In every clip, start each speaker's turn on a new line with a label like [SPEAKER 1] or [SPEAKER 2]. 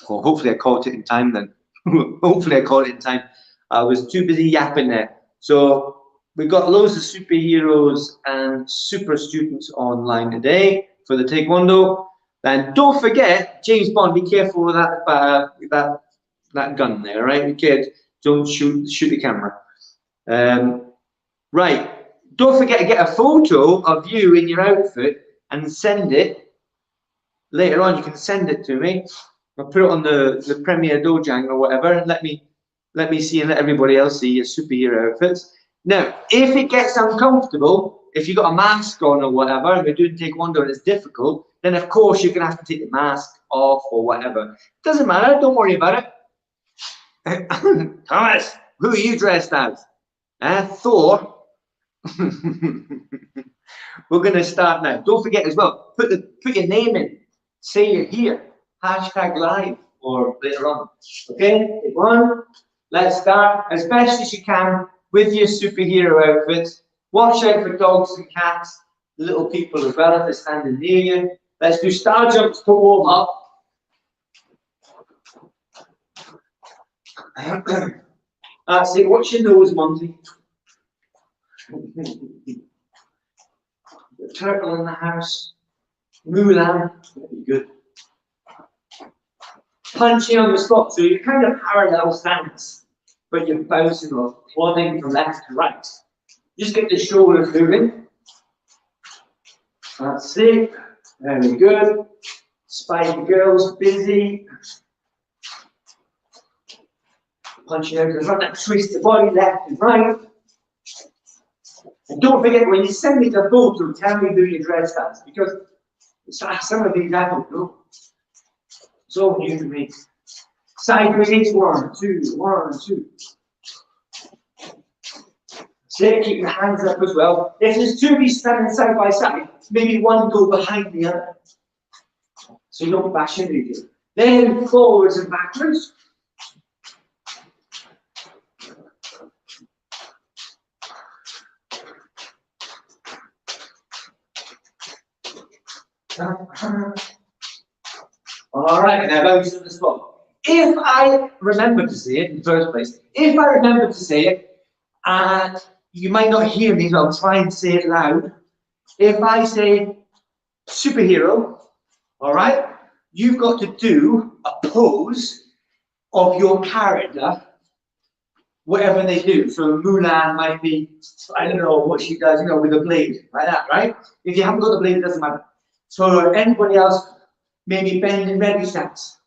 [SPEAKER 1] Well, hopefully I caught it in time then. Hopefully I caught it in time. I was too busy yapping there. So we've got loads of superheroes and super students online today for the Taekwondo. And don't forget, James Bond, be careful with that gun there, right? Kid, don't shoot the camera. Right. Don't forget to get a photo of you in your outfit and send it. Later on, you can send it to me. I'll put it on the Premier Dojang or whatever, and let me see and let everybody else see your superhero outfits. Now, if it gets uncomfortable, if you've got a mask on or whatever, and we're doing Taekwondo and it's difficult, then of course you're gonna have to take the mask off or whatever. Doesn't matter, don't worry about it. Thomas, who are you dressed as? Thor. We're gonna start now. Don't forget as well, put your name in. Say you're here. #live or later on. Okay, take one. Let's start as best as you can with your superhero outfits. Watch out for dogs and cats, little people as well if they're standing near you. Let's do star jumps to warm up. That's it. Watch your nose, Monty. The turtle in the house. Mulan. Very good. Punching on the spot, so you're kind of parallel stance, but you're bouncing or plodding from left to right. Just get the shoulders moving. That's it. Very good. Spiky girls, busy. Punching out the front, and twist the body left and right. And don't forget, when you send me the photo, tell me who you dressed as, because some of these I don't know. It's all new to me. Sideways, 1, 2, 1, 2. So keep your hands up as well. If there's two of you standing side by side, maybe one go behind the other. So you don't bash into each other. Then forwards and backwards. All right, now bounce to the spot. If I remember to say it in the first place, if I remember to say it, and you might not hear me, but I'll try and say it loud. If I say superhero, all right, you've got to do a pose of your character, whatever they do. So Mulan might be, I don't know what she does, you know, with a blade, like that, right? If you haven't got the blade, it doesn't matter. So anybody else, maybe bend and ready stance.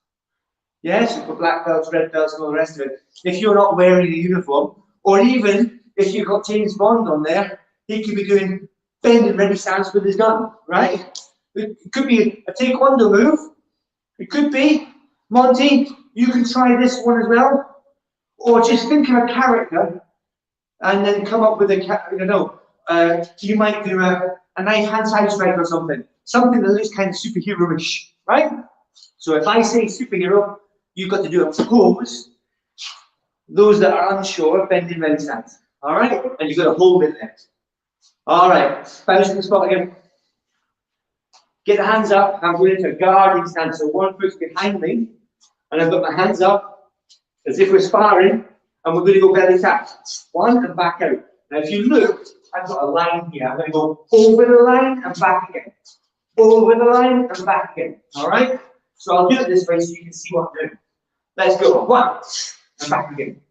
[SPEAKER 1] Yes, for black belts, red belts, and all the rest of it. If you're not wearing a uniform, or even if you've got James Bond on there, he could be doing bend and ready stance with his gun, right? It could be a Taekwondo move. It could be, Monty, you can try this one as well. Or just think of a character and then come up with a, you know, you might do a nice hand side strike or something. Something that looks kind of superhero-ish, right? So if I say superhero, you've got to do a pose. Those that are unsure, bend in ready stance. All right? And you've got to hold it there. All right. Bounce to the spot again. Get the hands up. I'm going into a guarding stance. So one foot's behind me. And I've got my hands up as if we're sparring. And we're going to go belly tap. One and back out. Now if you look, I've got a line here. I'm going to go over the line and back again. Over the line and back again. All right? So I'll do it this way so you can see what I'm doing. Let's go. 1 and back again.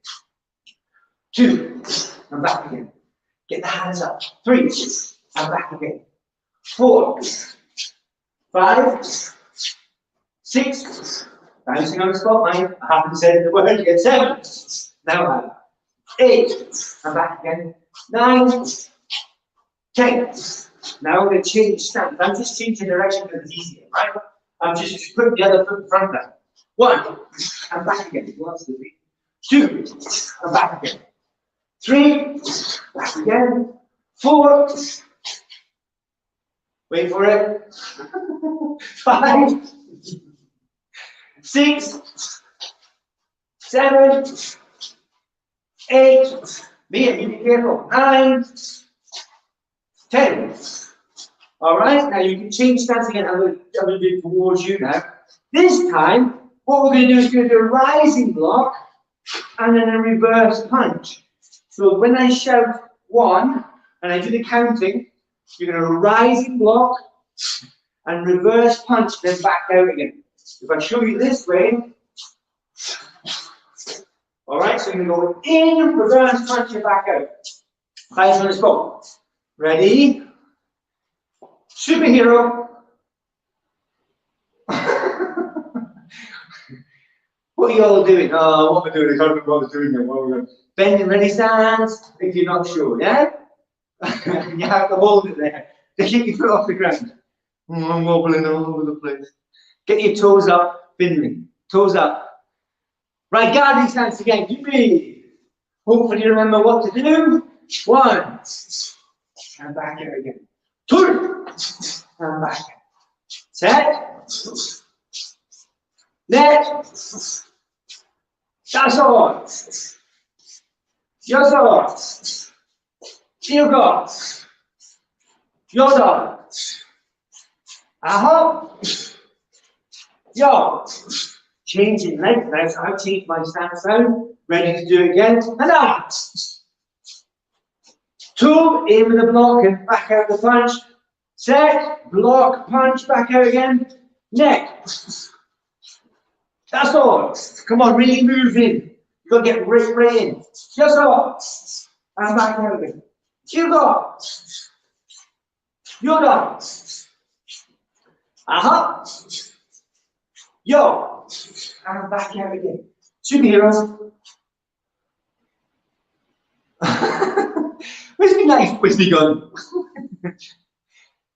[SPEAKER 1] 2 and back again. Get the hands up. 3 and back again. 4, 5, 6. Bouncing on the spot, mind. I haven't said the word yet. 7. Now 8 and back again. 9, 10. Now I'm going to change stance. I'm just changing direction because it's easier, right? I'm just putting the other foot in front there. 1 and back again. 2 and back again. 3 back again. 4. Wait for it. 5, 6, 7, 8. Mia, you be careful. 9, 10. All right, now you can change stance again. I'm going to do it towards you now. This time, What we're going to do is going to do a rising block and then a reverse punch. So when I shout 1 and I do the counting, you're going to rising block and reverse punch, then back out again. If I show you this way, all right, so you're going to go in, reverse punch, and back out. Eyes on the spot. Ready? Superhero. What are you all doing? Oh, what am I doing? I can't remember what I was doing then. What are we doing? Bending ready stance, if you're not sure, yeah? You have to hold it there to keep your foot off the ground. I'm wobbling all over the place. Get your toes up, bending. Toes up. Right, guarding stance again. You breathe. Hopefully you remember what to do. 1. And back out again. 2. And back out. Set. Net. That's all. Just all. You got. You're done. Hop. Yo. Changing legs now, so I'll take my stance down. Ready to do it again. And out. 2. In with the block and back out the punch. Set. Block, punch, back out again. Neck. That's all. Come on, really move in. You've got to get right in. Just off. And back out again. You got. You're done. Yo. And back out again. Superheroes. Where's my knife? Where's my gun?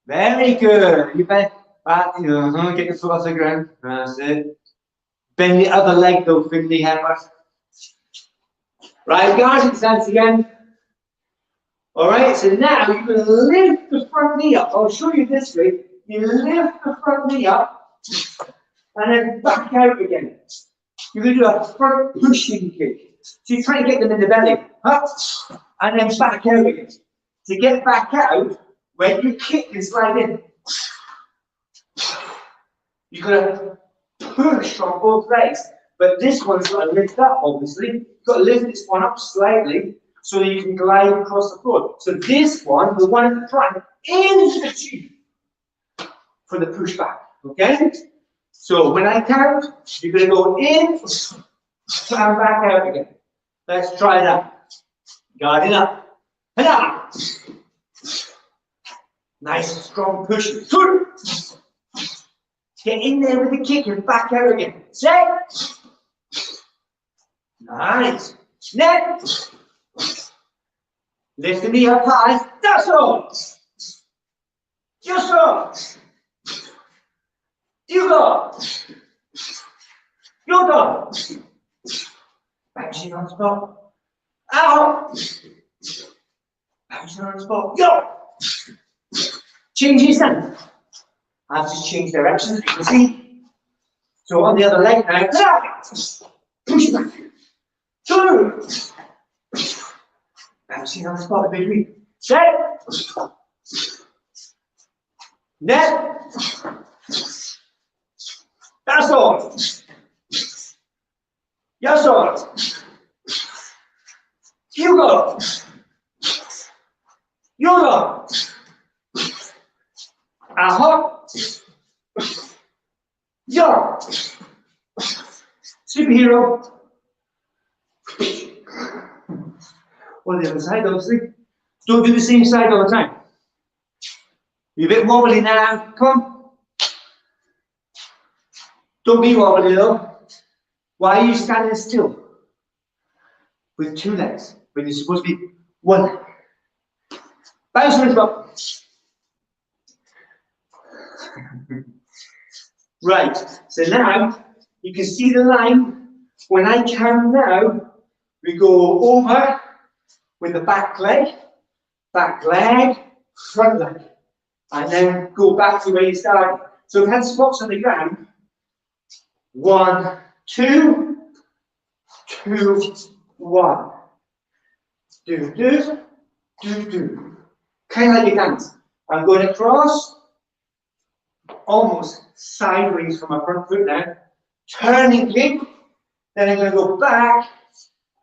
[SPEAKER 1] Very good. You bend back, get your foot off the ground. That's it. Bend the other leg though, Finley Hammer. Right, guarding stance again. Alright, so now you're going to lift the front knee up. I'll show you this way. You lift the front knee up and then back out again. You're going to do a front pushing kick. So you try to get them in the belly. Up and then back out again. To get back out, when you kick and slide in, you're going to push on both legs. But this one's got to lift up, obviously. You've got to lift this one up slightly so that you can glide across the floor. So this one, the one at the front, into the tube for the push back. Okay? So when I count, you're going to go in and back out again. Let's try that. Guard it up. And out. Nice strong push. Get in there with the kick and back out again. Set. Nice. Next. Lift the knee up high. That's all. Just so. You go. You're done. Bouncing on spot. Out. Bouncing on spot. Go. Change your stance. I've just changed directions, you can see. So on the other leg now. Push back. 2. Bouncing on spot, baby. Set. Net. That's all. Yes, all. You go. You go. Hop. Yo. Superhero. Or the other side, obviously. Don't do the same side all the time. You're a bit wobbly now. Come on. Don't be wobbly though. Why are you standing still? With 2 legs when you're supposed to be 1 leg. Bounce on the spot. Right, so now you can see the line. When I count now, we go over with the back leg, front leg, and then go back to where you started. So hand spots on the ground. 1, 2, 2, 1. Do. Kind of like a dance. I'm going across, almost sideways from my front foot now. turning kick, then I'm going to go back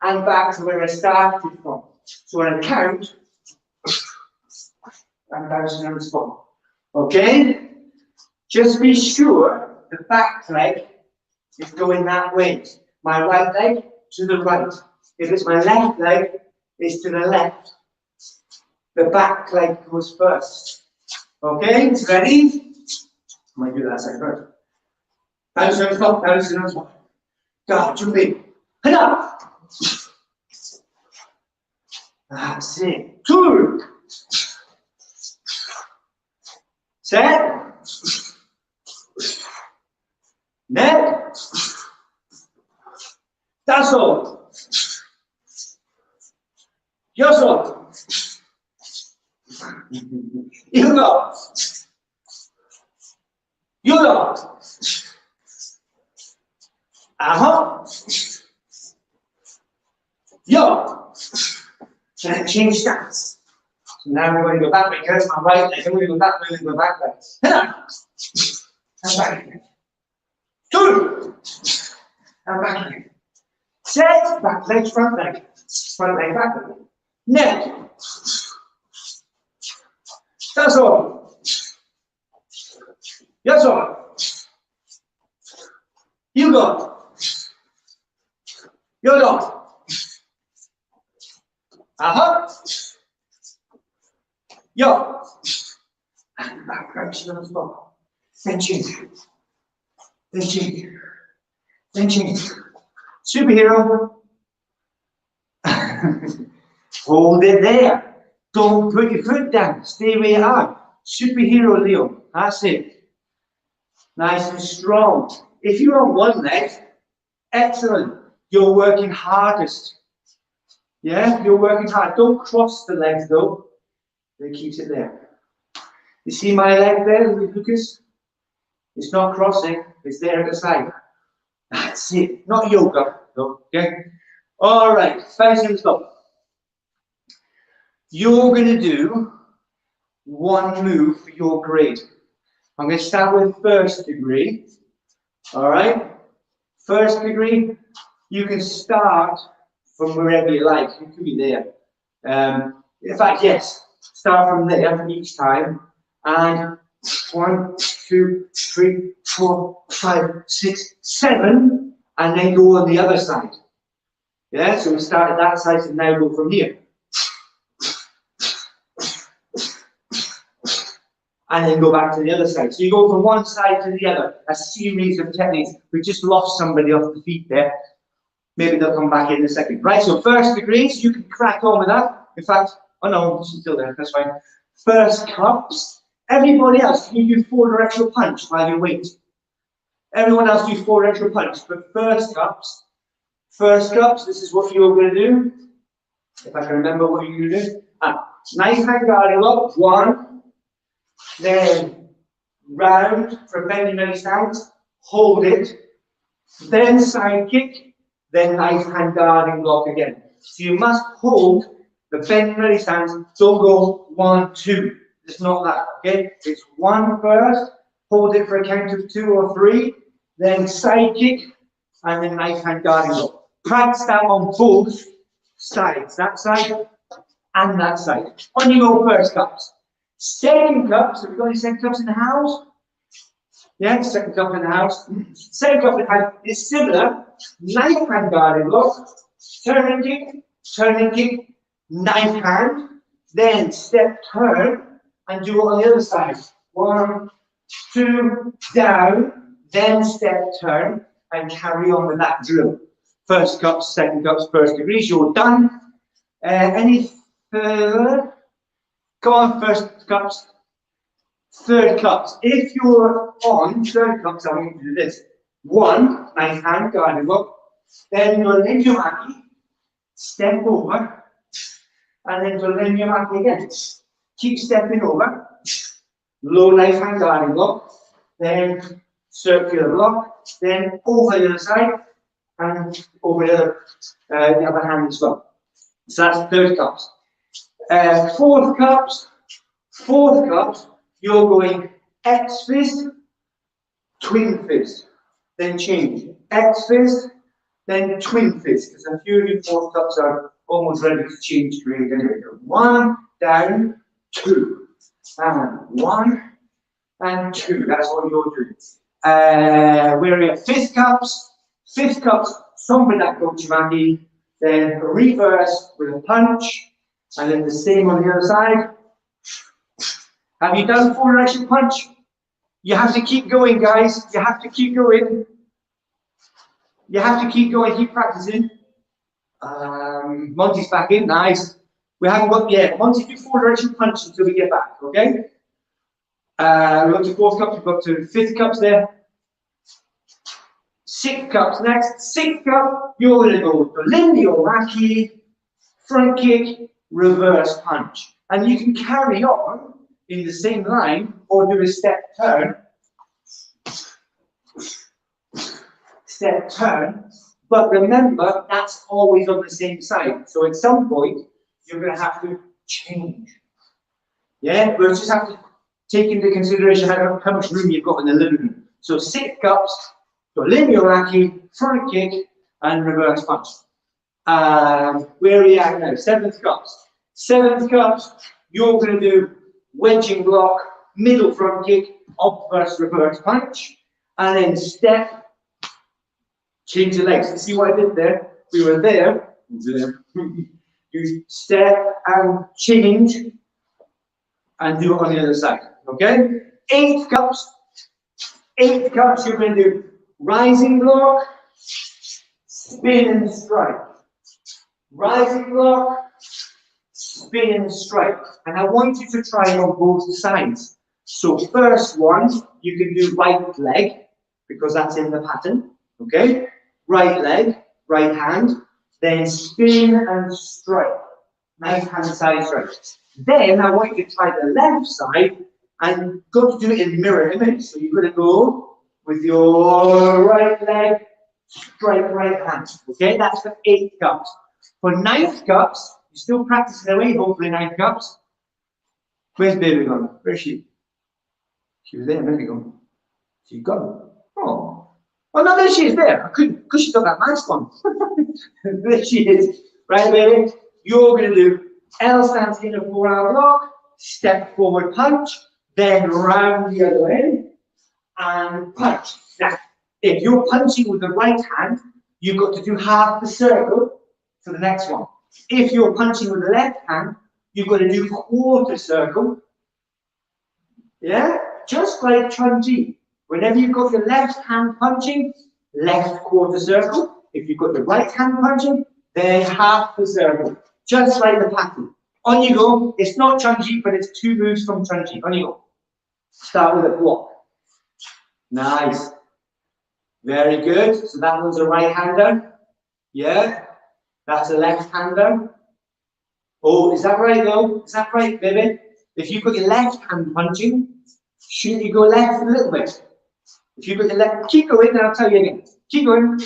[SPEAKER 1] and back to where I started from. So when I count, I'm bouncing on the spot. Okay? Just be sure the back leg is going that way. My right leg to the right. If it's my left leg, it's to the left. The back leg goes first. Okay? Ready? I might do that second first. Bounce on the spot, bounce on the spot. Go, jump in. Head up! That's it. 2. Set. Net. That's all. Just all. You go. You go. Yo. Can I change stance? So now we're going to go back because my right leg. I'm going to go back, we're going to go back leg. And back again. 2. And back again. Set. Back leg, front leg. Front leg, back leg. Neck. That's all. That's all. You go. You go. Yo. And back crouch on the spot. Then change. Then change. Then change. Superhero. Hold it there. Don't put your foot down. Stay where you are. Superhero, Leo. That's it. Nice and strong. If you're on one leg, excellent. You're working hardest. Yeah, you're working hard. Don't cross the legs though. It keeps it there. You see my leg there, Lucas? It's not crossing. It's there at the side. That's it. Not yoga, though. Okay. All right. Bounce and stop. You're going to do one move for your grade. I'm going to start with first degree. All right. First degree. You can start from wherever you like. You could be there. In fact, yes. Start from there each time. And 1, 2, 3, 4, 5, 6, 7. And then go on the other side. Yeah, so we start at that side and now go from here. And then go back to the other side. So you go from one side to the other, a series of techniques. We just lost somebody off the feet there. Maybe they'll come back in a second. Right, so first degrees, you can crack on with that. In fact, oh no, she's still there, that's fine. First cups. Everybody else, can you do 4 directional punch while you wait? Everyone else do 4 directional punch, but first cups, this is what you're going to do. If I can remember what you're going to do. Nice hand guarding lock, 1. Then round for bending belly stance, hold it. Then side kick, then nice hand guarding block again. So you must hold the bending belly stance, don't go 1, 2. It's not that, okay? It's 1 first, hold it for a count of 2 or 3, then side kick, and then nice hand guarding block. Practice that on both sides, that side and that side. On you go, first cups. Second cups, have we got any second cups in the house? Yeah, second cup in the house. Second cup in the house is similar. Knife hand guarding block, turning kick, knife hand, then step turn, and do it on the other side. 1, 2, down, then step turn, and carry on with that drill. First cups, second cups, first degrees, you're done. Any further? Come on, first cups. Third cups. If you're on third cups, I want you to do this. 1, nice hand guarding block. Then you'll lean your maki, step over, and then you'll lean your maki again. Keep stepping over. Low nice hand guarding block. Then circular block. Then over the other side, and over the other hand as well. So that's third cups. Fourth cups, you're going X fist, twin fist. then change. X fist, then twin fist, because a few of your fourth cups are almost ready to change grade anyway. 1, down, 2, and 1, and 2. That's what you're doing. Where are your fifth cups? Fifth cups, something that gochimaki, then reverse with a punch, and then the same on the other side. Have you done full direction punch? You have to keep going, guys. You have to keep going. You have to keep going, keep practicing. Monty's back in, nice. We haven't got yet. Monty, do full direction punch until we get back, okay? We've got to fourth cups, we've got to fifth cups there. Sixth cups next. Sixth cup, you're going to go to Lindy or Maki, front kick, reverse punch. And you can carry on in the same line or do a step turn. Step turn. But remember, that's always on the same side. So at some point, you're going to have to change. Yeah, we'll just have to take into consideration how much room you've got in the living room. So 6 cups, so linear raki, front kick, and reverse punch. Where are we at now? 7th cups. 7th cups, you're going to do wedging block, middle front kick, up versus reverse punch, and then step. Change the legs. See what I did there? We were there. You step and change and do it on the other side. Okay? 8 cups. 8 cups, you're going to do rising block, spin and strike. Rising block, spin and strike. And I want you to try it on both sides. So first one, you can do right leg, because that's in the pattern. Okay? Right leg, right hand, then spin and strike. Nice hand side strike. Then I want you to try the left side and go to do it in mirror image. So you're going to go with your right leg, strike right hand. Okay, that's for 8 cups. For 9th cups, you're still practicing away, hopefully 9 cups. Where's baby gone? Where's she? She was there a minute ago. She's gone. Oh. Oh no, there she is there. I couldn't, because she got that mask on. There she is. Right, baby? You're going to do L stance in a 4-arm block, step forward punch, then round the other way, and punch. Now, if you're punching with the right hand, you've got to do half the circle for the next one. If you're punching with the left hand, you've got to do quarter circle. Yeah? Just like Chun-Ji. Whenever you've got your left hand punching, left quarter circle. If you've got the right hand punching, then half the circle. Just like the pattern. On you go. It's not Chun-Ji, but it's 2 moves from Chun-Ji. On you go. Start with a block. Nice. Very good. So that one's a right hander. Yeah. That's a left hander. Oh, is that right though? Is that right, baby? If you've got your left hand punching, shouldn't you go left a little bit? If you've got your left, keep going, then I'll tell you again. Keep going.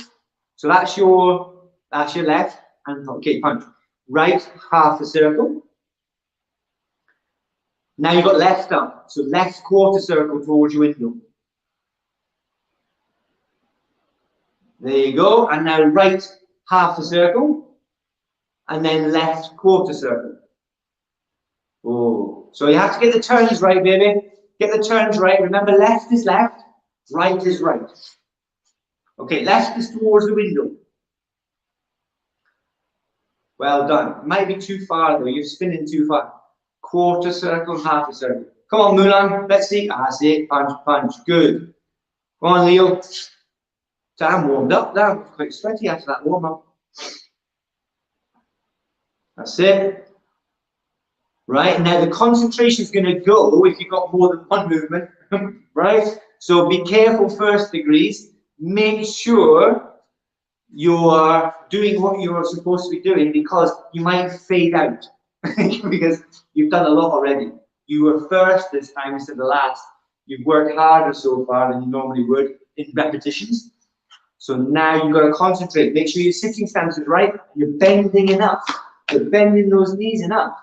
[SPEAKER 1] So that's your left and okay, punch. Right, half a circle. Now you've got left up. So left quarter circle towards your window. There you go. And now right half a circle. And then left quarter circle. Oh. So you have to get the turns right, baby. Get the turns right. Remember, left is left. Right is right. Okay, left is towards the window. Well done. Might be too far though. You're spinning too far. Quarter circle, half a circle. Come on, Mulan. Let's see. Ah, see it. Punch, punch. Good. Go on, Leo. So I'm warmed up now. Quite sweaty after that warm up. That's it. Right, now the concentration is going to go if you've got more than one movement. Right? So be careful, first degrees. Make sure you're doing what you're supposed to be doing, because you might fade out because you've done a lot already. You were first this time instead of last. You've worked harder so far than you normally would in repetitions. So now you've got to concentrate. Make sure your sitting stance is right. You're bending enough. You're bending those knees enough,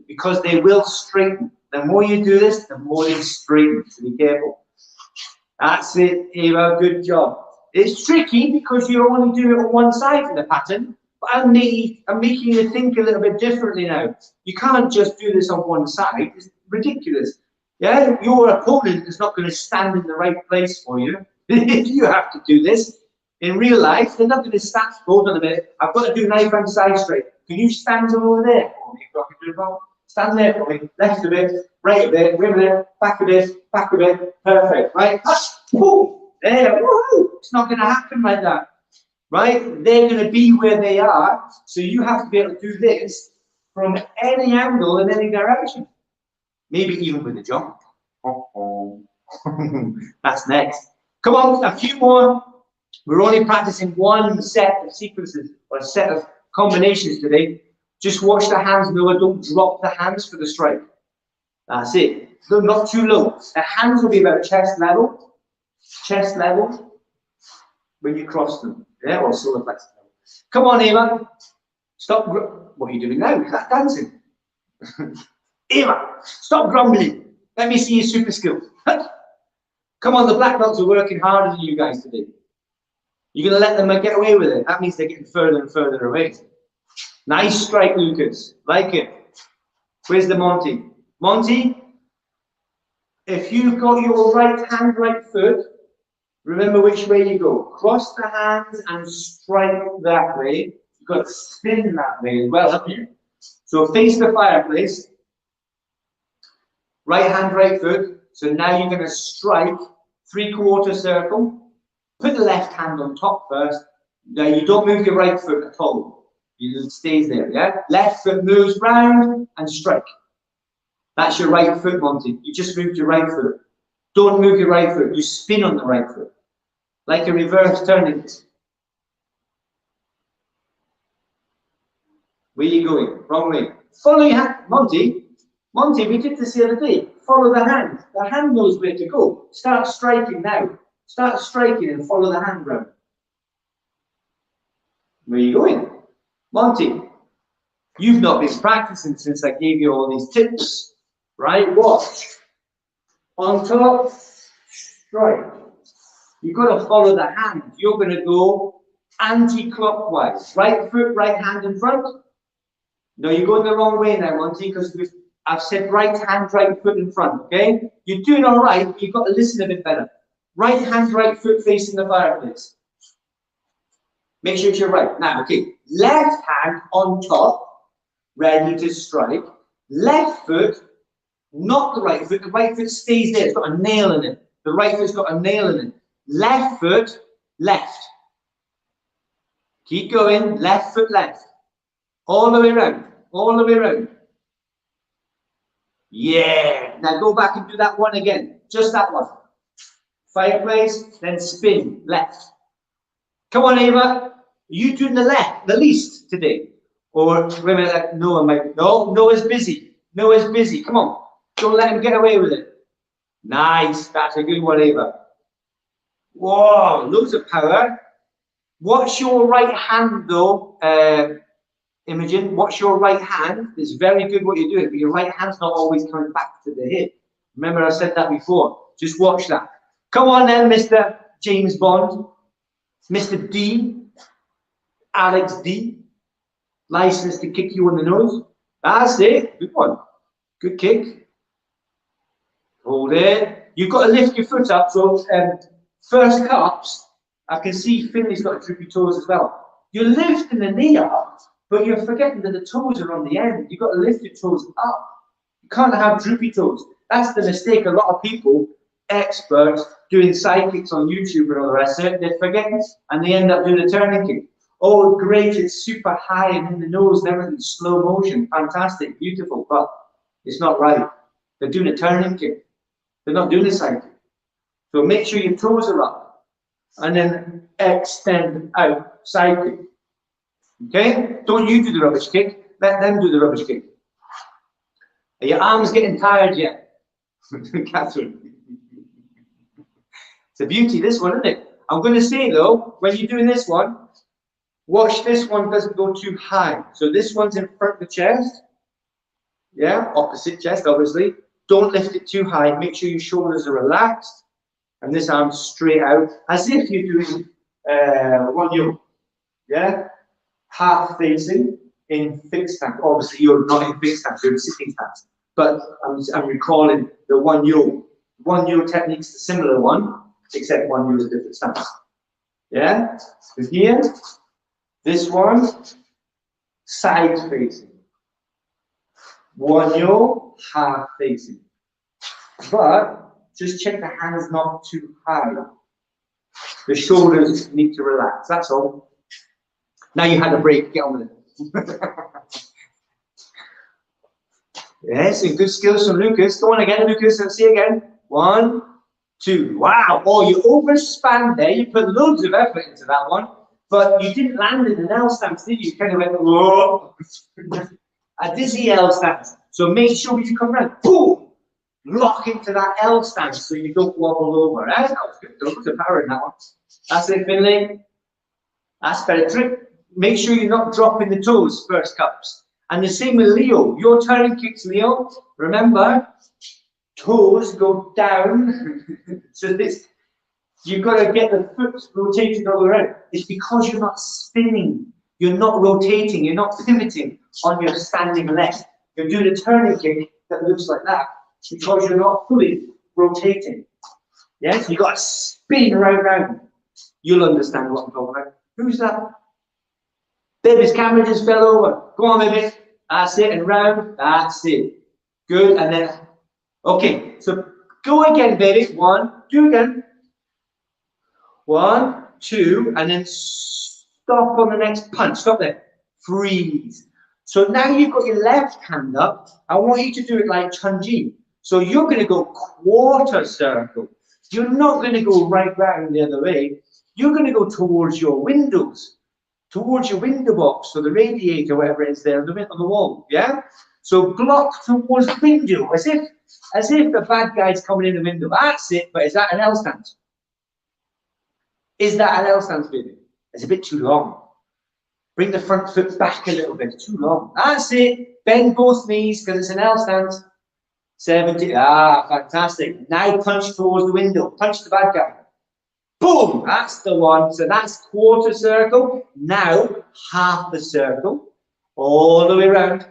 [SPEAKER 1] because they will straighten. The more you do this, the more they straighten. So be careful. That's it, Eva. Good job. It's tricky because you're only doing it on one side of the pattern, but I'm making you think a little bit differently now. You can't just do this on one side. It's ridiculous. Yeah, your opponent is not going to stand in the right place for you. If you have to do this in real life, they're not going to stand. Hold on a minute. I've got to do knife hand side straight. Can you stand over there for me? Stand there for me. Left a bit, right a bit, wait a minute, back a bit, back a bit. Perfect. Right? Boom. There. Woohoo! It's not going to happen like that. Right? They're going to be where they are. So you have to be able to do this from any angle in any direction. Maybe even with a jump. That's next. Come on, a few more. We're only practicing one set of sequences or a set of combinations today. Just watch the hands, Noah. Don't drop the hands for the strike. That's it. So not too low. The hands will be about chest level when you cross them. Yeah, or solar plexus level. Come on, Eva. Stop. What are you doing now? That's dancing. Eva, stop grumbling. Let me see your super skills. Come on, the black belts are working harder than you guys today. You're going to let them get away with it. That means they're getting further and further away. Nice strike, Lucas. Like it. Where's the Monty? Monty, if you've got your right hand, right foot, remember which way you go. Cross the hands and strike that way. You've got to spin that way as well, haven't you? So face the fireplace. Right hand, right foot. So now you're going to strike 3/4 circle. Put the left hand on top first. Now you don't move your right foot at all. It stays there, yeah? Left foot moves round and strike. That's your right foot, Monty. You just moved your right foot. Don't move your right foot. You spin on the right foot. Like a reverse turning. Where are you going? Wrong way. Follow your hand. Monty, we did this the other day. Follow the hand. The hand knows where to go. Start striking now. Start striking and follow the hand round. Where are you going? Monty, you've not been practicing since I gave you all these tips. Right? Watch. On top, strike. You've got to follow the hand. You're going to go anti-clockwise. Right foot, right hand in front. No, you're going the wrong way now, Monty, because I've said right hand, right foot in front, okay? You're doing all right, but you've got to listen a bit better. Right hand, right foot facing the fireplace. Make sure it's your right. Now, okay, left hand on top, ready to strike. Left foot, not the right foot. The right foot stays there. It's got a nail in it. The right foot's got a nail in it. Left foot, left. Keep going. Left foot, left. All the way around. All the way around. Yeah. Now go back and do that one again. Just that one. Fireplace, then spin. Left. Come on, Eva. Are you doing the left, the least today? Or women like Noah might. No, Noah's busy. Noah's busy. Come on. Don't let him get away with it. Nice. That's a good one, Eva. Whoa, loads of power. Watch your right hand, though, Imogen. Watch your right hand. It's very good what you're doing, but your right hand's not always coming back to the hip. Remember, I said that before. Just watch that. Come on, then, Mr. James Bond. Mr. D. Alex D. License to kick you on the nose. That's it. Good one. Good kick. Hold it. You've got to lift your foot up. So, first cups, I can see Finley's got droopy toes as well. You're lifting the knee up, but you're forgetting that the toes are on the end. You've got to lift your toes up. You can't have droopy toes. That's the mistake a lot of people, experts, doing side kicks on YouTube and all the rest of it, they forget and they end up doing a turning kick. Oh, great, it's super high and in the nose and everything, slow motion, fantastic, beautiful, but it's not right. They're doing a turning kick. They're not doing a side kick. So make sure your toes are up and then extend out, side kick. Okay? Don't you do the rubbish kick, let them do the rubbish kick. Are your arms getting tired yet? Catherine. It's a beauty, this one, isn't it? I'm going to say, though, when you're doing this one, watch this one doesn't go too high. So this one's in front of the chest. Yeah, opposite chest, obviously. Don't lift it too high. Make sure your shoulders are relaxed. And this arm's straight out, as if you're doing one yo. Yeah? Half facing in fixed stance. Obviously, you're not in fixed stance, you're in sitting stance. But I'm recalling the one yo. One yo technique's the similar one, except one yo is a different stance. Yeah? So here, this one, side facing. One yo, half facing. But just check the hands not too high. The shoulders need to relax, that's all. Now you had a break, get on with it. Yes, and good skills from Lucas. Go on again, Lucas, and see again. 1, 2. Wow. Oh, you overspanned there. You put loads of effort into that one, but you didn't land in an L stance, did you? You kind of went, whoa. A dizzy L stance. So make sure when you come around, boom, lock into that L stance so you don't wobble over. That was good. Loads of power in that one. That's it, Finley. That's better trick. Make sure you're not dropping the toes first cups. And the same with Leo. Your turning kicks, Leo. Remember, toes go down. So this, you've got to get the foot rotated all around. It's because you're not spinning. You're not rotating. You're not pivoting on your standing leg. You're doing a turning kick that looks like that because you're not fully rotating. Yes, you've got to spin right round. You'll understand what I'm talking about. Who's that? Baby's camera just fell over. Go on, baby. That's it. And round. That's it. Good. And then, okay. So go again, baby. 1, 2 again. 1, 2. And then stop on the next punch. Stop there. Freeze. So now you've got your left hand up. I want you to do it like Chun-Ji. So you're going to go quarter circle. You're not going to go right round the other way. You're going to go towards your windows. Towards your window box, or the radiator, whatever it is there on the wall, yeah? So block towards the window, as if the bad guy's coming in the window. That's it, but is that an L stance? Is that an L stance, baby? It's a bit too long. Bring the front foot back a little bit, too long. That's it, bend both knees, because it's an L stance. 70, fantastic. Now punch towards the window, punch the bad guy. Boom! That's the one. So that's quarter circle. Now half the circle, all the way around.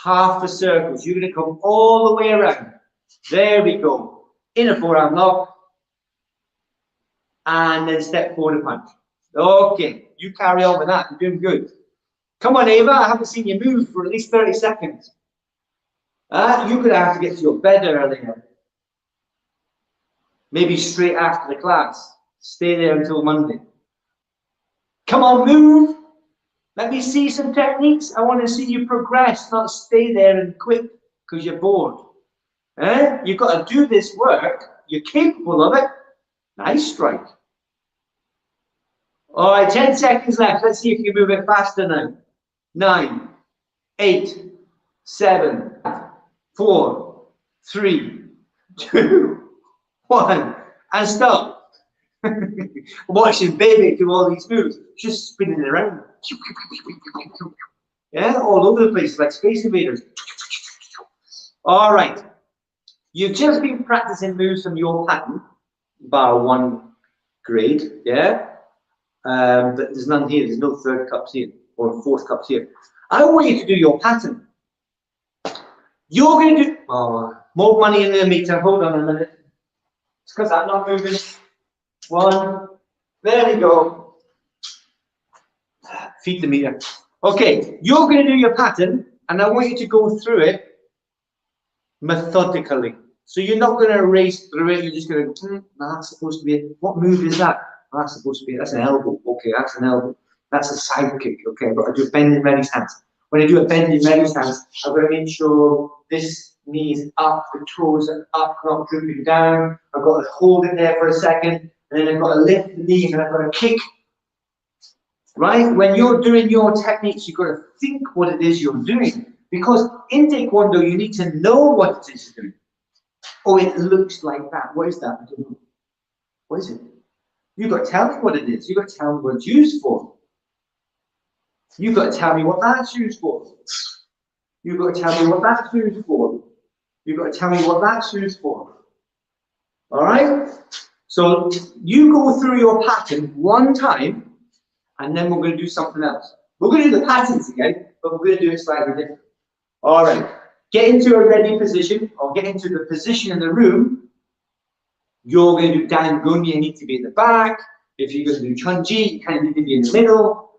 [SPEAKER 1] Half the circle. So you're going to come all the way around. There we go. Inner forearm lock. And then step forward and punch. Okay, you carry on with that. You're doing good. Come on, Ava. I haven't seen you move for at least 30 seconds. You're going to have to get to your bed earlier. Maybe straight after the class. Stay there until Monday. Come on, move. Let me see some techniques. I want to see you progress, not stay there and quit because you're bored. You've got to do this work. You're capable of it. Nice strike. All right, 10 seconds left. Let's see if you move it faster now. 9, 8, 7, 4, 3, 2, 1, and stop. Watching baby do all these moves, just spinning around. Yeah, all over the place, like Space Invaders. All right, you've just been practicing moves from your pattern, bar 1 grade, yeah? But there's none here, there's no 3rd cups here, or 4th cups here. I want you to do your pattern. You're going to do, more money in the meter, hold on a minute. It's because I'm not moving. 1, there we go. Feed the meter. Okay, you're going to do your pattern, and I want you to go through it methodically. So you're not going to race through it, you're just going to, that's supposed to be it. What move is that? That's supposed to be, that's an elbow. Okay, that's an elbow. That's a side kick. Okay, I've got to do a bending ready stance. When I do a bending ready stance, I've got to make sure this knee is up, the toes are up, not drooping down. I've got to hold it there for a second, and then I've got to lift the knee, and I've got to kick. Right? When you're doing your techniques, you've got to think what it is you're doing. Because in Taekwondo, you need to know what it is you're doing. Oh, it looks like that. What is that? I don't know. What is it? You've got to tell me what it is. You've got to tell me what it's used for. You've got to tell me what that's used for. You've got to tell me what that's used for. You've got to tell me what that's used for. All right? So you go through your pattern one time, and then we're going to do something else. We're going to do the patterns again, but we're going to do it slightly different. All right. Get into a ready position, or get into the position in the room. You're going to do Dangun, you need to be in the back. If you're going to do Chunji, you kind of need to be in the middle.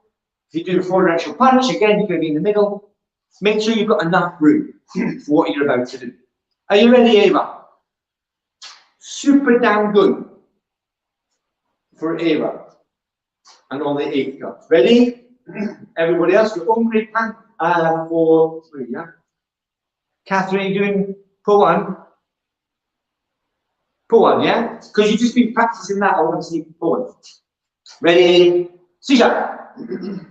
[SPEAKER 1] If you do the forward directional punch, again, you're going to be in the middle. Make sure you've got enough room for what you're about to do. Are you ready, Ava? Super Dangun for Ava and all the 8 cards. Ready? Everybody else, your own great plan for 3, yeah? Catherine, you're doing pull one. Pull one, yeah? Because you've just been practicing that, I want to see pull one. Ready? Sisha.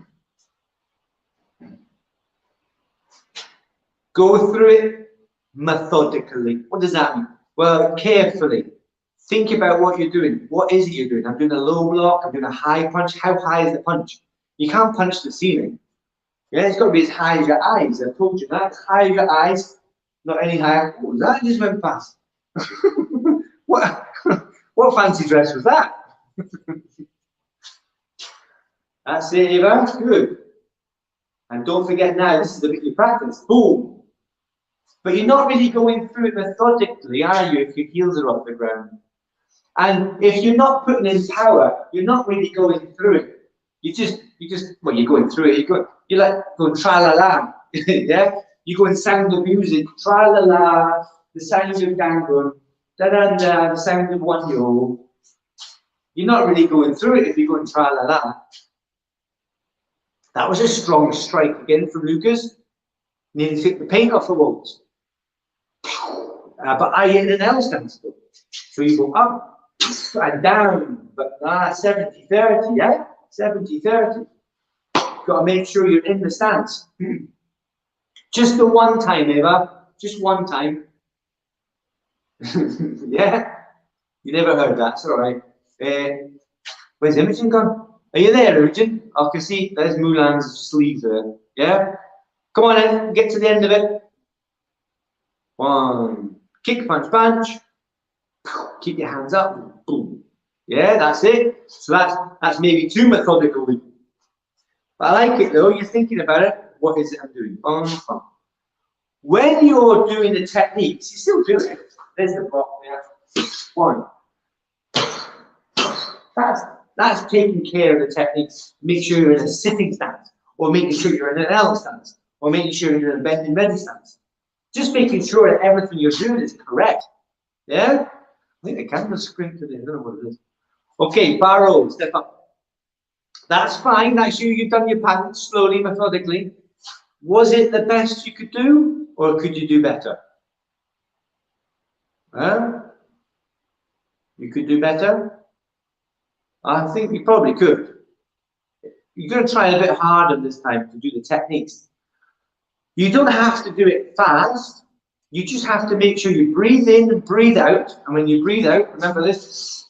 [SPEAKER 1] Go through it methodically. What does that mean? Well, carefully. Think about what you're doing. What is it you're doing? I'm doing a low block, I'm doing a high punch. How high is the punch? You can't punch the ceiling. Yeah, it's got to be as high as your eyes. I told you that. As high as your eyes, not any higher. Oh, that just went past. What fancy dress was that? That's it, Eva. Good. And don't forget now, this is the bit you practice. Boom. But you're not really going through it methodically, are you, if your heels are off the ground? And if you're not putting in power, you're not really going through it. Well, you're going through it. You're like going tra-la-la. Yeah? You go and sound the music, tra-la-la, the sound of Dangun, da-da-da, the sound of one yo. You're not really going through it if you're going tra-la-la. That was a strong strike again from Lucas. Nearly took the paint off the walls. But I hit an L stance though. So you go up and down, but 70-30, yeah? 70-30. Got to make sure you're in the stance. Just the one time, Eva. Just one time. Yeah? You never heard that, it's alright. Where's Imogen gone? Are you there, Imogen? I can see there's Mulan's sleeve there. Yeah? Come on then, get to the end of it. 1. Kick, punch, punch. Keep your hands up. Boom. Yeah, that's it. So that's maybe too methodical. But I like it though. You're thinking about it. What is it I'm doing? When you're doing the techniques, you still do it. There's the block there. 1. That's taking care of the techniques. Make sure you're in a sitting stance, or making sure you're in an L stance, or making sure you're in a bending ready stance. Just making sure that everything you're doing is correct. Yeah? I think the camera's scrimped today. I don't know what it is. Okay, bar roll, step up. That's fine. That's you've done your pattern slowly, methodically. Was it the best you could do, or could you do better? You could do better? I think you probably could. You're going to try a bit harder this time to do the techniques. You don't have to do it fast. You just have to make sure you breathe in and breathe out. And when you breathe out, remember this,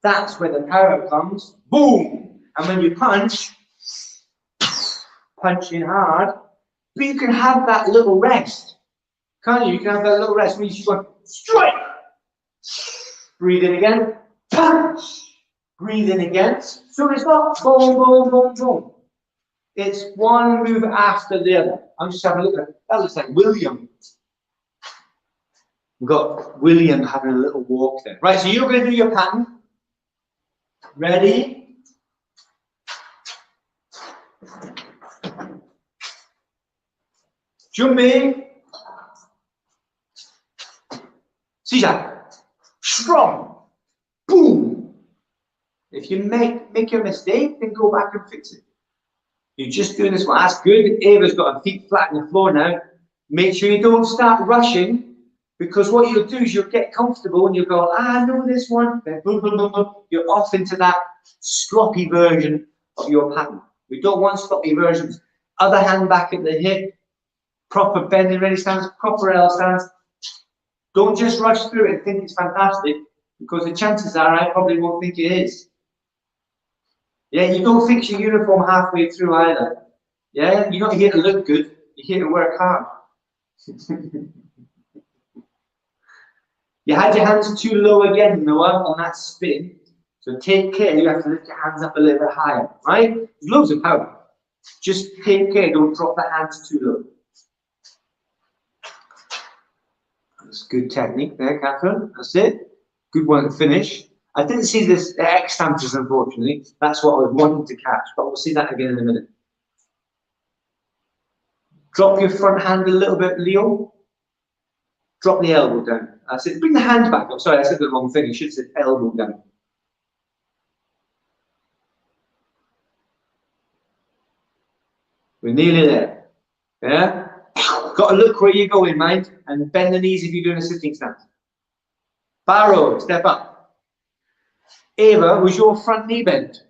[SPEAKER 1] that's where the power comes. Boom! And when you punch in hard, but you can have that little rest. Can't you? You can have that little rest. When you go, strike! Breathe in again. Punch! Breathe in again. So it's not boom, boom, boom, boom. It's one move after the other. I'm just having a look at it. That looks like William. We've got William having a little walk there. Right, so you're going to do your pattern. Ready? Jumbi. Sisha. Strong. Boom. If you make a mistake, then go back and fix it. You're just doing this one. That's good. Ava's got her feet flat on the floor now. Make sure you don't start rushing, because what you'll do is you'll get comfortable and you'll go, I know this one. Then boom, boom, boom, boom. You're off into that sloppy version of your pattern. We don't want sloppy versions. Other hand back at the hip, proper bending ready stance, proper L stance. Don't just rush through it and think it's fantastic, because the chances are I probably won't think it is. Yeah, you don't fix your uniform halfway through either. Yeah, you're not here to look good, you're here to work hard. You had your hands too low again, Noah, on that spin. So take care, you have to lift your hands up a little bit higher, right? There's loads of power. Just take care, don't drop the hands too low. That's good technique there, Catherine. That's it. Good one to finish. I didn't see this X stances, unfortunately. That's what I was wanting to catch, but we'll see that again in a minute. Drop your front hand a little bit, Leo. Drop the elbow down. That's it. Bring the hand back. Oh, sorry, I said the wrong thing. You should have said elbow down. We're nearly there. Yeah? Got to look where you're going, mind, and bend the knees if you're doing a sitting stance. Barrow, step up. Ava, was your front knee bent?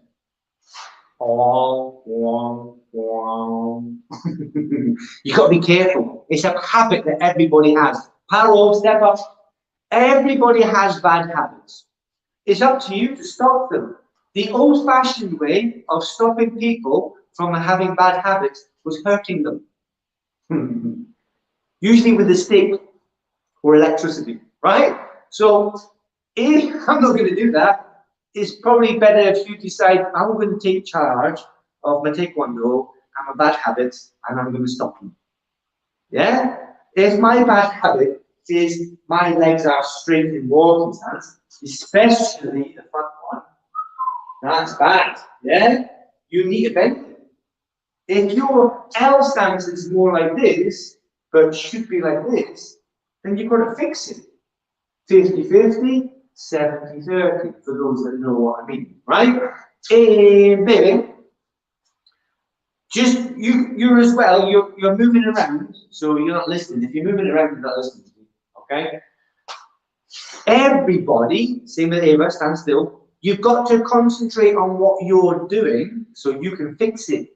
[SPEAKER 1] You got to be careful. It's a habit that everybody has. Barrow, step up. Everybody has bad habits. It's up to you to stop them. The old-fashioned way of stopping people from having bad habits was hurting them. Usually with a stick or electricity, right? So if I'm not going to do that, it's probably better if you decide, I'm going to take charge of my taekwondo and my bad habits, and I'm going to stop them. Yeah? If my bad habit is my legs are straight in walking stance, especially the front one, that's bad. Yeah? You need to bend it. If your L stance is more like this, but should be like this, then you've got to fix it. 50-50, 70-30, for those that know what I mean, right? Baby, just you're as well, you're moving around, so you're not listening. If you're moving around, you're not listening to me, okay? Everybody, same with Ava, stand still. You've got to concentrate on what you're doing so you can fix it.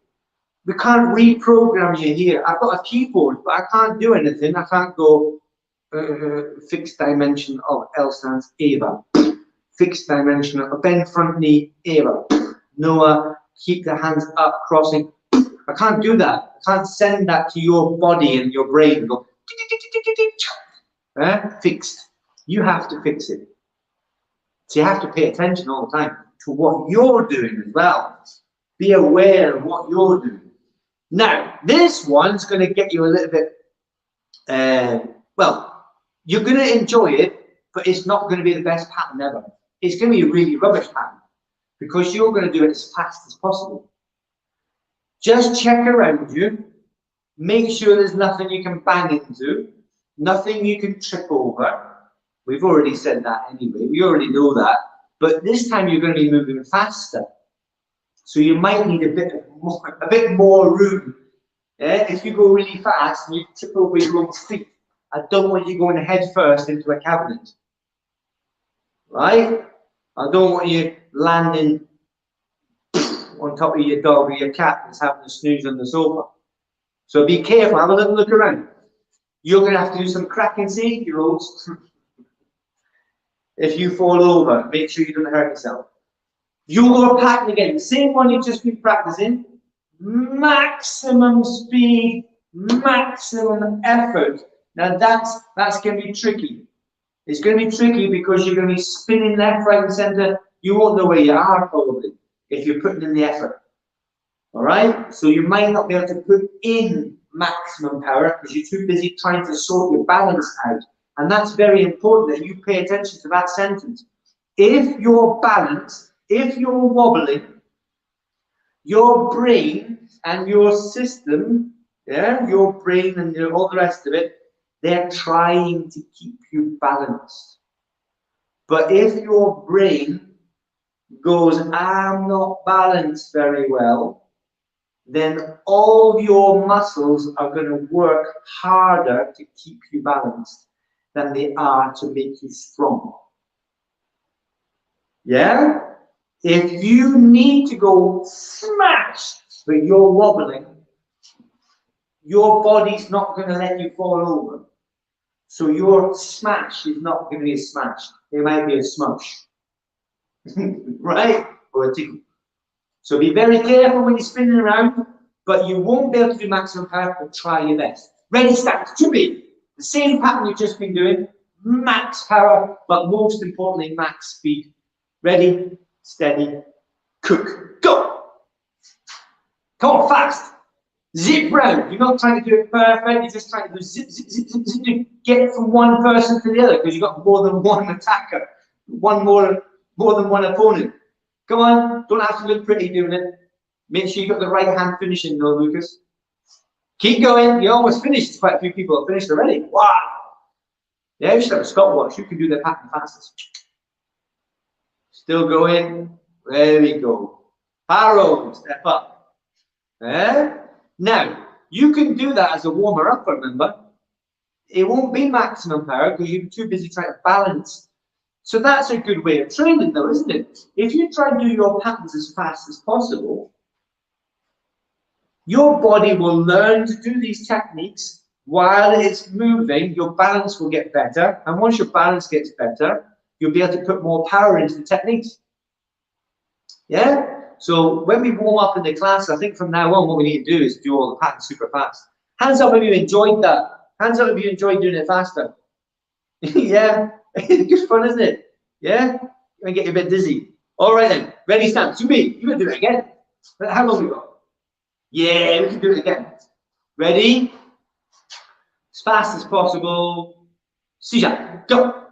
[SPEAKER 1] We can't reprogram you here. I've got a keyboard, but I can't do anything. I can't go fixed dimension of L stance, Ava. Fixed dimension of bend front knee, Ava. Noah, keep the hands up, crossing. I can't do that. I can't send that to your body and your brain and go, fixed. You have to fix it. So you have to pay attention all the time to what you're doing as well. Be aware of what you're doing. Now, this one's going to get you a little bit, well, you're going to enjoy it, but it's not going to be the best pattern ever. It's going to be a really rubbish pattern because you're going to do it as fast as possible. Just check around you. Make sure there's nothing you can bang into, nothing you can trip over. We've already said that anyway. We already know that. But this time you're going to be moving faster. So you might need a bit more room. Yeah? If you go really fast and you trip over your own feet, I don't want you going head first into a cabinet. Right? I don't want you landing on top of your dog or your cat that's having a snooze on the sofa. So be careful. Have a little look around. You're going to have to do some cracking safety rules. If you fall over, make sure you don't hurt yourself. You'll go pattern again, the same one you've just been practicing. Maximum speed, maximum effort. Now that's going to be tricky. It's going to be tricky because you're going to be spinning left, right, and center. You won't know where you are probably if you're putting in the effort. All right? So you might not be able to put in maximum power because you're too busy trying to sort your balance out. And that's very important that you pay attention to that sentence. If you're balanced, if you're wobbling, your brain and your system, yeah, your brain and all the rest of it, they're trying to keep you balanced. But if your brain goes, I'm not balanced very well, then all your muscles are going to work harder to keep you balanced than they are to make you strong. Yeah? If you need to go smash, but you're wobbling, your body's not going to let you fall over. So your smash is not going to be a smash. It might be a smush. Right? Or a tickle. So be very careful when you're spinning around, but you won't be able to do maximum power, but try your best. Ready, stand, 2B. The same pattern you've just been doing, max power, but most importantly, max speed. Ready, steady, cook, go. Come on, fast. Zip round. You're not trying to do it perfect. You're just trying to do zip, zip, zip, zip, zip, zip. Get from one person to the other because you've got more than one attacker, more than one opponent. Come on, don't have to look pretty doing it. Make sure you got the right hand finishing though, Lucas. Keep going. You almost finished. Quite a few people have finished already. Wow. Yeah, you should have a stopwatch. You can do the pattern fastest. Still going. There we go. Arrow, step up. Now, you can do that as a warmer up, remember? It won't be maximum power because you're too busy trying to balance. So that's a good way of training though, isn't it? If you try and do your patterns as fast as possible, your body will learn to do these techniques while it's moving. Your balance will get better. And once your balance gets better, you'll be able to put more power into the techniques. Yeah? So when we warm up in the class, I think from now on, what we need to do is do all the patterns super fast. Hands up if you enjoyed that. Hands up if you enjoyed doing it faster. Yeah? It's good fun, isn't it? Yeah? You're going to get you a bit dizzy. All right then. Ready, stand. To me. You're going to do it again. How long have we got? Yeah, we can do it again. Ready? As fast as possible. Seizure. Go.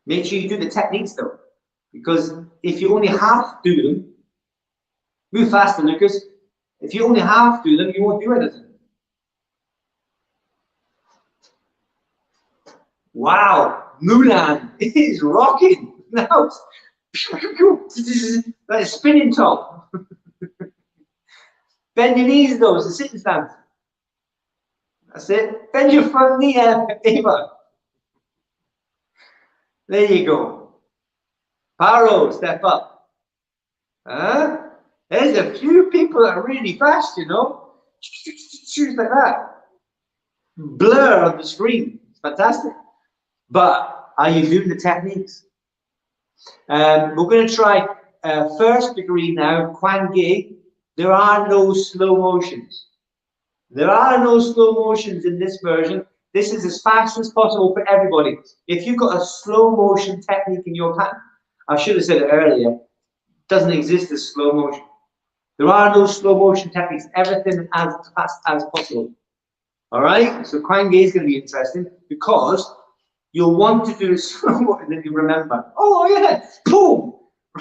[SPEAKER 1] Make sure you do the techniques though. Because if you only half do them, move faster, Lucas. If you only half do them, you won't do anything. Wow, Mulan is rocking. Now it's like a spinning top. Bend your knees though, it's a sitting stance. That's it. Bend your front knee, Eva. There you go. Paro, step up. There's a few people that are really fast, you know. Shoes like that. Blur on the screen. It's fantastic. But are you doing the techniques? We're going to try first degree now, Quan Ge. There are no slow motions. There are no slow motions in this version. This is as fast as possible for everybody. If you've got a slow motion technique in your pattern, I should have said it earlier, it doesn't exist as slow motion. There are no slow motion techniques, everything as fast as possible. All right, so Quan Ge is going to be interesting because you'll want to do it slow motion and then you remember, oh yeah, boom,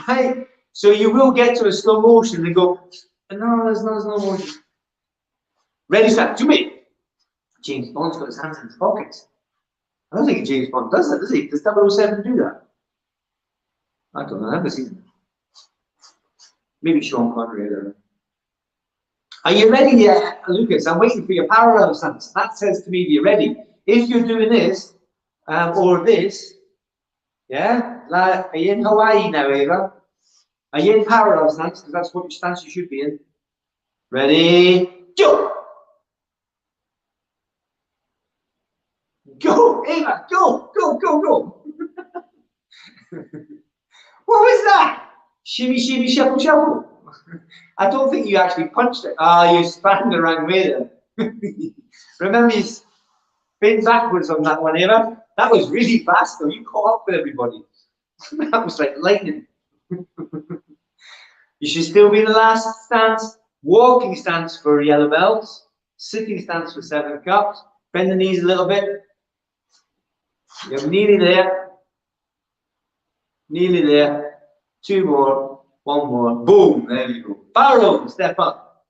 [SPEAKER 1] right? So you will get to a slow motion and go, no, there's no slow motion. Ready, start, to me. James Bond's got his hands in his pockets. I don't think James Bond does that, does he? Does 007 do that? I don't know, I've never seen him. Maybe Sean Connery, I don't know. Are you ready yet, Lucas? I'm waiting for your parallel stance. That says to me you're ready. If you're doing this, or this, yeah? Like, are you in Hawaii now, Eva? Are you in parallel stance? Because that's what stance you should be in. Ready, go! Go, Eva, go, go, go, go. What was that? Shimmy, shimmy, shuffle, shuffle. I don't think you actually punched it. Ah, you span the wrong way then. Remember, you spin backwards on that one, Eva. That was really fast, though. You caught up with everybody. That was like lightning. You should still be in the last stance. Walking stance for yellow belts. Sitting stance for 7 cups. Bend the knees a little bit. You're nearly there. Nearly there. 2 more. 1 more. Boom. There you go. Barrel. Step up.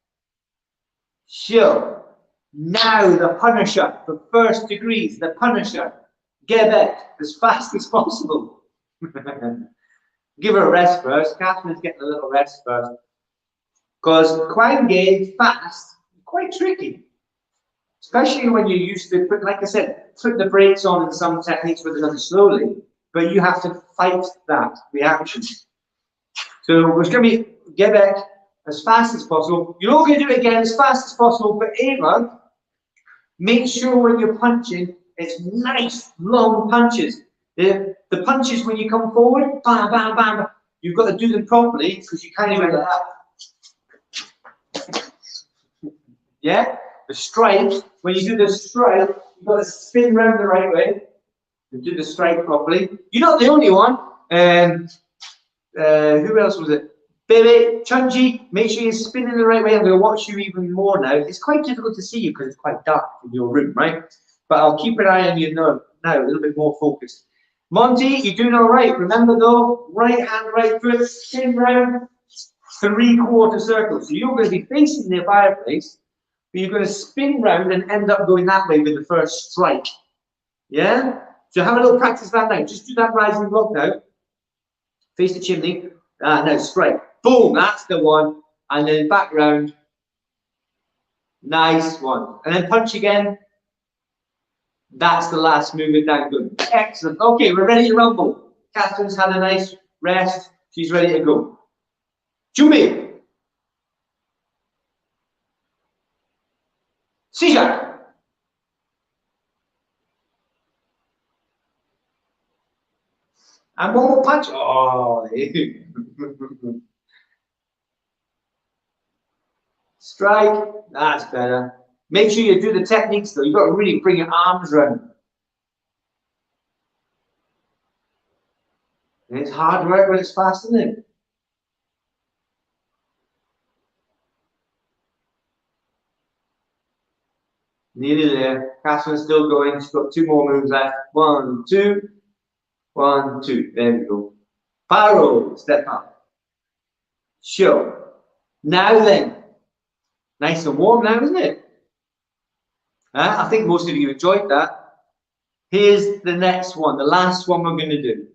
[SPEAKER 1] Show. Now the Punisher. The first degrees. The Punisher. Get back as fast as possible. Give her a rest first. Catherine's getting a little rest first. Because Quan Ge fast, quite tricky. Especially when you're used to, like I said, put the brakes on in some techniques where they're done slowly, but you have to fight that reaction. So we're going to be get back as fast as possible. You're all going to do it again as fast as possible, but Ava, make sure when you're punching, it's nice, long punches. The punches when you come forward, bam, bam, bam, you've got to do them properly because you can't even do that. Yeah? the strike, when you do the strike, you've got to spin round the right way and do the strike properly. You're not the only one. Who else was it? Baby, Chunji, make sure you're spinning the right way. I'm going to watch you even more now. It's quite difficult to see you because it's quite dark in your room, right? But I'll keep an eye on you now, a little bit more focused. Monty, you're doing all right. Remember though, right hand, right foot, spin round, 3/4 circles. So you're going to be facing the fireplace, but you're going to spin round and end up going that way with the first strike. Yeah? So have a little practice that now. Just do that rising block now. Face the chimney. Now strike. Boom, that's the one. And then back round. Nice one. And then punch again. That's the last movement down. Good. Excellent. Okay, we're ready to rumble. Catherine's had a nice rest. She's ready to go. Jumbi. Sijak. And one more punch. Oh, strike. That's better. Make sure you do the techniques though. You've got to really bring your arms around. And it's hard work, but it's fast, isn't it? Nearly there. Catherine's still going. She's got 2 more moves left. 1, 2. 1, 2. There we go. Paro. Step up. Show. Now then. Nice and warm now, isn't it? I think most of you enjoyed that. Here's the next one. The last one we're going to do.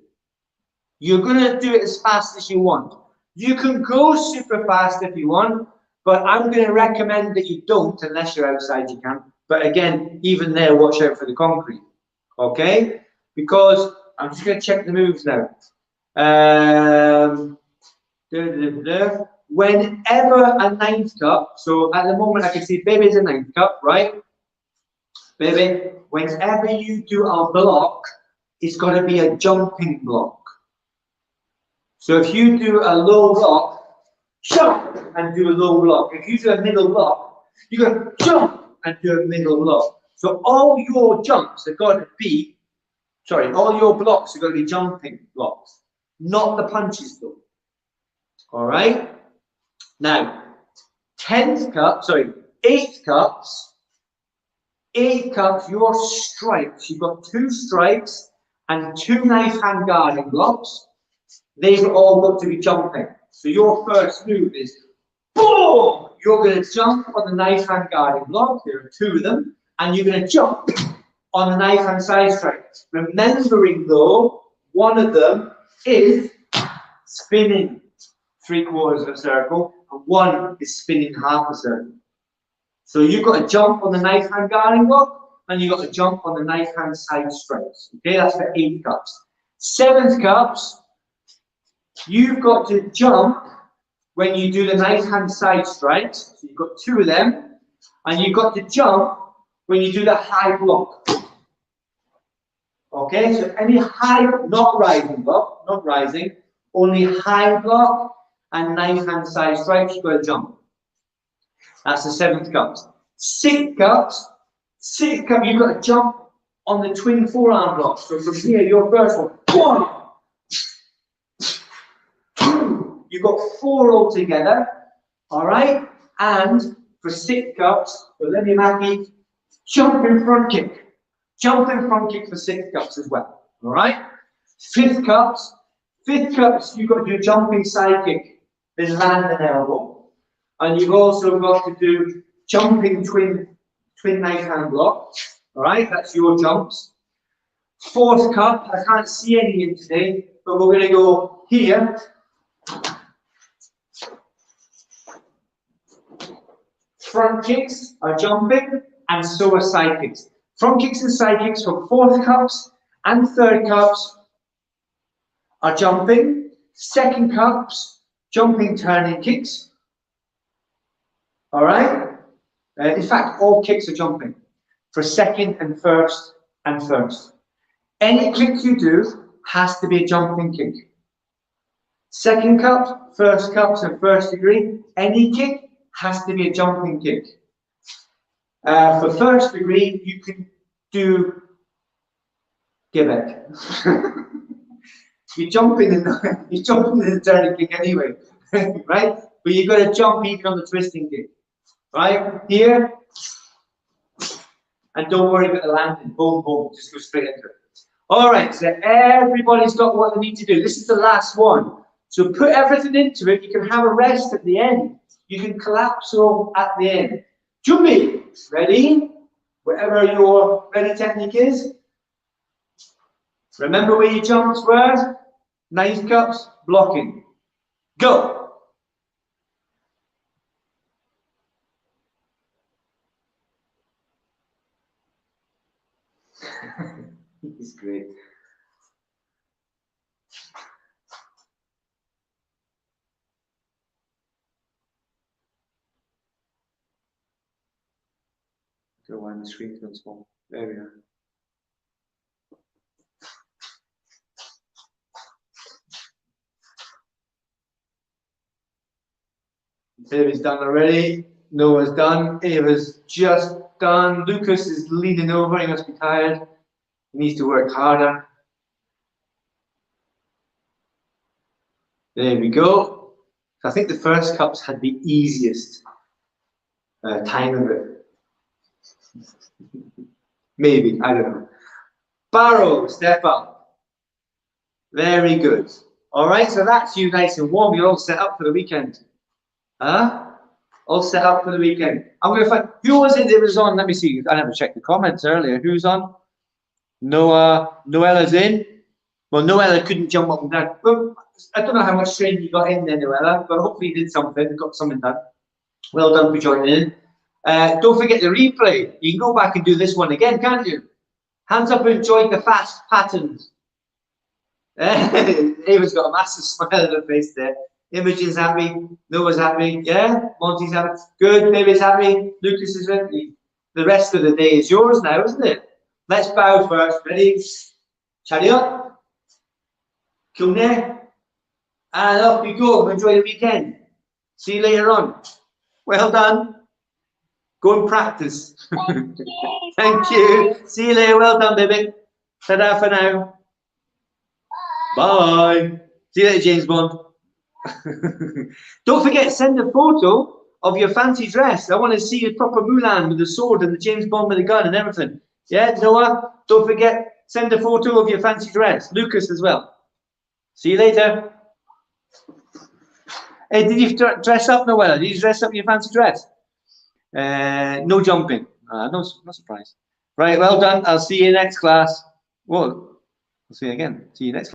[SPEAKER 1] You're going to do it as fast as you want. You can go super fast if you want, but I'm going to recommend that you don't unless you're outside you can. But again, even there, watch out for the concrete. Okay? Because I'm just going to check the moves now. Whenever a 9th cup, so at the moment I can see baby's a 9th cup, right? Baby, whenever you do a block, it's got to be a jumping block. So if you do a low block, jump and do a low block. If you do a middle block, you're going to jump and do a middle block. So all your jumps have got to be, all your blocks are going to be jumping blocks, not the punches though. All right? Now, 8th cups, your strikes. You've got 2 strikes and 2 knife hand guarding blocks. They've all got to be jumping. So your first move is boom! You're going to jump on the knife hand guarding block. There are 2 of them. And you're going to jump on the knife hand side strike. Remembering though, one of them is spinning 3/4 of a circle, and one is spinning half a circle. So you've got to jump on the knife hand guarding block, and you've got to jump on the knife hand side strikes. Okay, that's for 8 cups. 7th cups, you've got to jump when you do the knife hand side strikes. So you've got 2 of them, and you've got to jump when you do the high block. Okay, so any high, not rising block, not rising, only high block and knife hand side strikes, you've got to jump. That's the 7th cups. 6th cups, you've got to jump on the twin forearm block. So from here, your first one, 2, you've got 4 altogether, all right? And for 6 cups, so let me mark it, jump in front kick. Jump in front kick for 6 cups as well, all right? 5th cups, you've got to do jumping side kick. Then land an elbow. And you've also got to do jumping twin knife hand block. All right, that's your jumps. 4th cup, I can't see any in today, but we're going to go here. Front kicks are jumping, and so are side kicks. Front kicks and side kicks for 4th cups and 3rd cups are jumping. 2nd cups, jumping turning kicks. All right? In fact, all kicks are jumping for 2nd and 1st and 1st. Any kick you do has to be a jumping kick. 2nd cup, 1st cups, and 1st degree, any kick has to be a jumping kick. For first degree, you can do gimmick. You're jumping in the turning kick anyway, right? But you've got to jump even on the twisting kick, right? Here, and don't worry about the landing. Boom, boom, just go straight into it. All right, so everybody's got what they need to do. This is the last one. So put everything into it. You can have a rest at the end. You can collapse roll at the end. Jumbi, ready? Whatever your ready technique is. Remember where your jumps were? Nice cups, blocking. Go. It's great. I don't know why the screen's gone small. There we are. David's done already. Noah's done. Ava's just done. Lucas is leaning over. He must be tired. He needs to work harder. There we go. I think the first cups had the easiest time of it. Maybe, I don't know. Barrow, step up. Very good. All right, so that's you nice and warm. You're all set up for the weekend. Huh? All set up for the weekend. I'm going to find, who was it that was on? Let me see. I never checked the comments earlier. Who's on? Noah. Noella's in. Well, Noella couldn't jump up and down. Well, I don't know how much training you got in there, Noella, but hopefully you did something, got something done. Well done for joining in. Don't forget the replay. You can go back and do this one again, can't you? Hands up who enjoyed the fast patterns. Ava's got a massive smile on her face there. Imogen's happy. Noah's happy. Yeah? Monty's happy. Good. Baby's happy. Lucas is happy. The rest of the day is yours now, isn't it? Let's bow first. Ready? Chariot. Kune. And off you go. Enjoy the weekend. See you later on. Well done. Go and practice. Thank you. Thank you. See you later. Well done, baby. Ta-da for now. Bye. See you later, James Bond. Don't forget, send a photo of your fancy dress. I want to see a proper Mulan with the sword and the James Bond with the gun and everything. Yeah, Noah? Don't forget, send a photo of your fancy dress. Lucas as well. See you later. Hey, did you dress up, Noella? Did you dress up your fancy dress? No jumping. No surprise. Right, well done. I'll see you next class. Whoa. I'll see you again. See you next class.